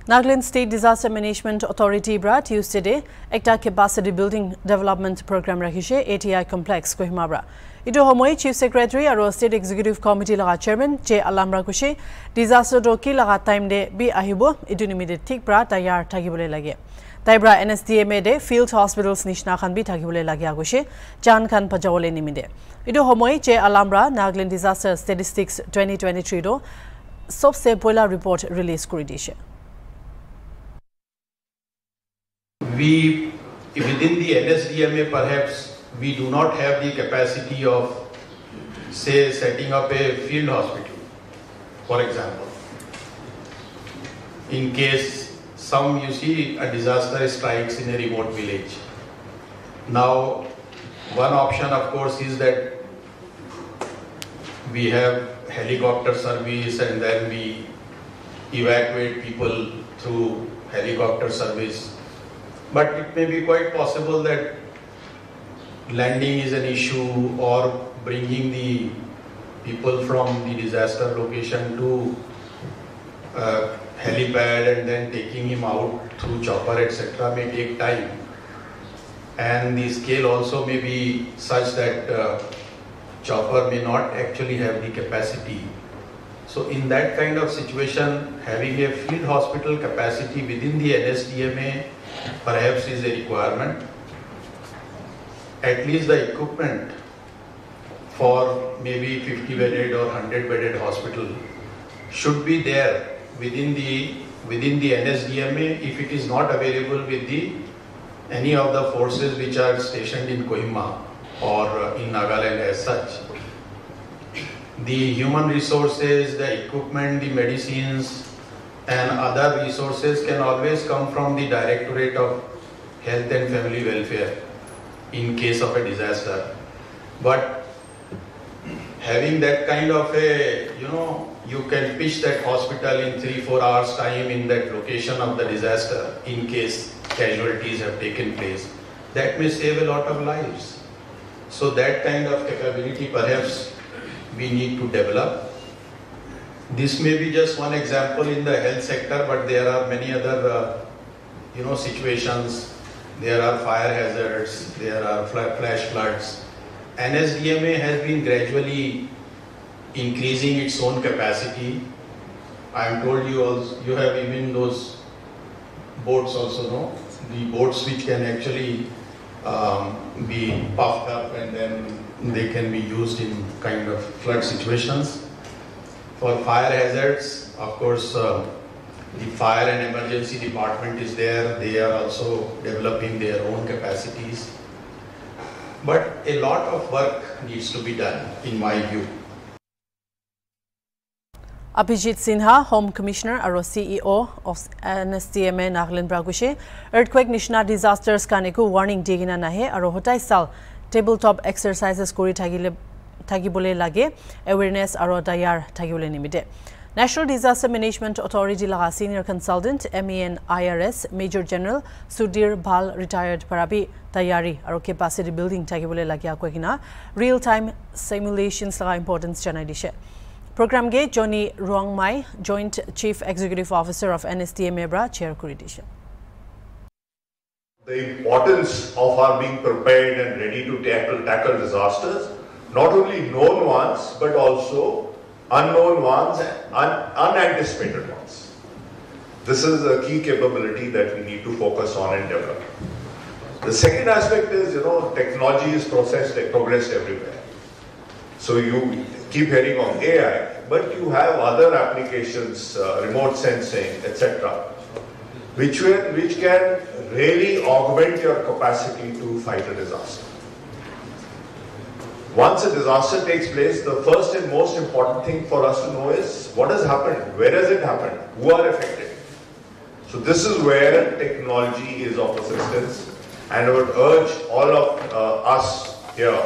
Nagaland's State Disaster Management Authority bra Tuesday day ekta capacity building development program rakhishe ATI complex Kohima bra. Ito homoi Chief Secretary aro State Executive Committee laga Chairman J Alamra kushe disaster roki laga time de bi ahibo itu nimide thik bra tayar thakibole lage. Taibra NSDMA de field hospitals nishna khan bi thakibole lage agushe jan khan pajawole nimide. Ito homoi J Alamra Nagaland Disaster Statistics 2023 do sobse poila report release kuri dishe. We, within the NSDMA, perhaps we do not have the capacity of, say, setting up a field hospital, for example. In case you see a disaster strikes in a remote village. Now, one option, of course, is that we have helicopter service and then we evacuate people through helicopter service. But it may be quite possible that landing is an issue or bringing the people from the disaster location to helipad and then taking him out through chopper, etc. may take time. And the scale also may be such that chopper may not actually have the capacity. So in that kind of situation, having a field hospital capacity within the NSDMA perhaps is a requirement. At least the equipment for maybe 50-bedded or 100-bedded hospital should be there within the NSDMA if it is not available with any of the forces which are stationed in Kohima or in Nagaland as such. The human resources, the equipment, the medicines and other resources can always come from the Directorate of Health and Family Welfare in case of a disaster. But having that kind of a, you can pitch that hospital in 3-4 hours time in that location of the disaster in case casualties have taken place. That may save a lot of lives. So that kind of capability perhaps we need to develop. This may be just one example in the health sector, but there are many other, situations. There are fire hazards, there are flash floods. NSDMA has been gradually increasing its own capacity. I am told you have even those boats also, no? The boats which can actually be puffed up and then they can be used in kind of flood situations. For fire hazards, of course, the fire and emergency department is there. They are also developing their own capacities. But a lot of work needs to be done, in my view. Abhijit Sinha, Home Commissioner aro CEO of NSDMA Nagaland Bragushe, earthquake nishna disasters kaneku warning digina nahe aro hotai sal tabletop exercises kori thagibole lage awareness aro tayar thagibole nimide. National Disaster Management Authority laga Senior Consultant MEN IRS Major General Sudhir Bhal retired parabi tayari aro capacity building thagibole lage akoina real time simulations laga importance janai dishe. Program ge Johnny Ruangmai, Joint Chief Executive Officer of NSDMA bra chair kuri dishe. The importance of our being prepared and ready to tackle disasters, not only known ones, but also unknown ones and unanticipated ones. This is a key capability that we need to focus on and develop. The second aspect is, technology is progressed everywhere. So you keep hearing of AI, but you have other applications, remote sensing, etc., which can really augment your capacity to fight a disaster. Once a disaster takes place, the first and most important thing for us to know is what has happened, where has it happened, who are affected. So this is where technology is of assistance, and I would urge all of us here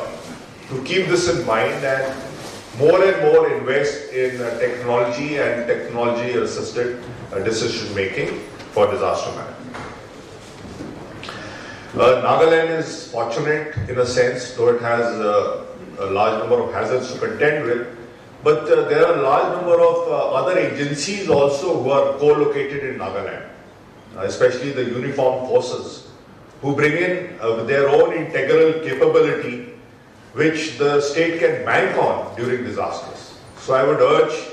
to keep this in mind and more invest in technology and technology-assisted decision making for disaster management. Nagaland is fortunate in a sense, though it has a large number of hazards to contend with, But there are a large number of other agencies also who are co-located in Nagaland, especially the uniformed forces, who bring in their own integral capability which the state can bank on during disasters. So I would urge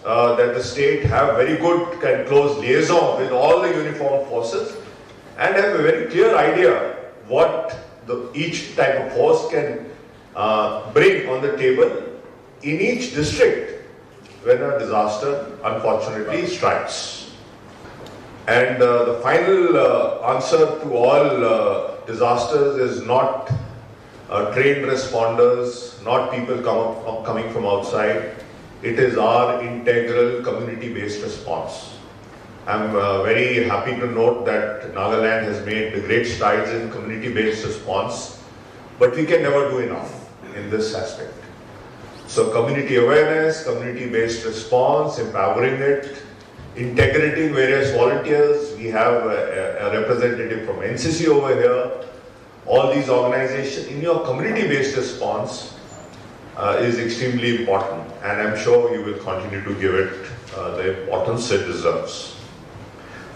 that the state have very good and close liaison with all the uniformed forces and have a very clear idea what each type of force can bring on the table in each district when a disaster unfortunately strikes. And the final answer to all disasters is not trained responders, not people coming from outside. It is our integral community-based response. I'm very happy to note that Nagaland has made great strides in community-based response, but we can never do enough in this aspect. So community awareness, community-based response, empowering it, integrating various volunteers. We have a representative from NCC over here. All these organizations in your community-based response is extremely important, and I'm sure you will continue to give it the importance it deserves.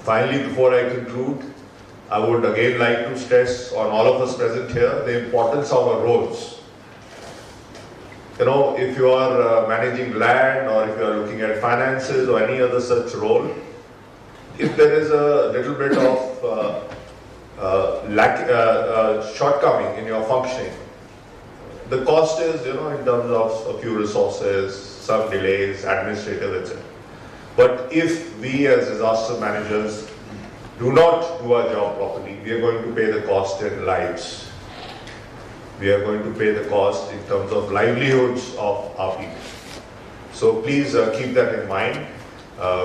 Finally, before I conclude, I would again like to stress on all of us present here the importance of our roles. You know, if you are managing land or if you are looking at finances or any other such role, if there is a little bit of shortcoming in your functioning, the cost is, you know, in terms of a few resources, some delays, administrative, etc. But if we as disaster managers do not do our job properly, we are going to pay the cost in lives. We are going to pay the cost in terms of livelihoods of our people. So please keep that in mind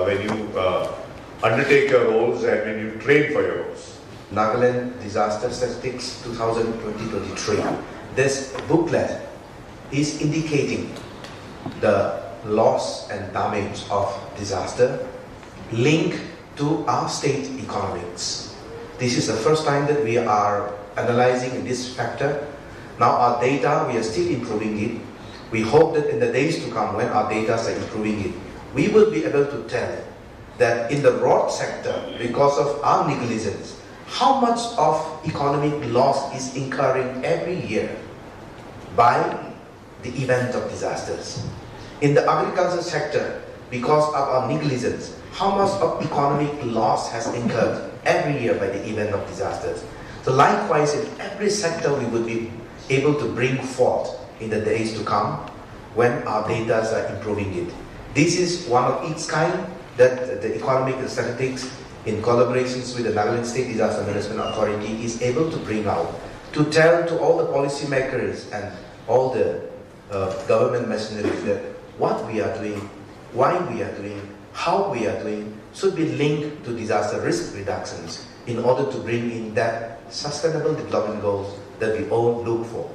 when you undertake your roles and when you train for your roles. Nagaland Disaster Statistics 2020-23. This booklet is indicating the loss and damage of disaster linked to our state economics. This is the first time that we are analyzing this factor. Now our data, we are still improving it. We hope that in the days to come, when our data are improving it, we will be able to tell that in the road sector, because of our negligence, how much of economic loss is incurring every year by the event of disasters. In the agriculture sector, because of our negligence, how much of economic loss has incurred every year by the event of disasters. So likewise, in every sector we would be able to bring forth in the days to come when our data are improving it. This is one of its kind that the economic statistics in collaborations with the Nagaland State Disaster Management Authority is able to bring out, to tell to all the policymakers and all the government machineries that what we are doing, why we are doing, how we are doing should be linked to disaster risk reductions in order to bring in that sustainable development goals that we all look for.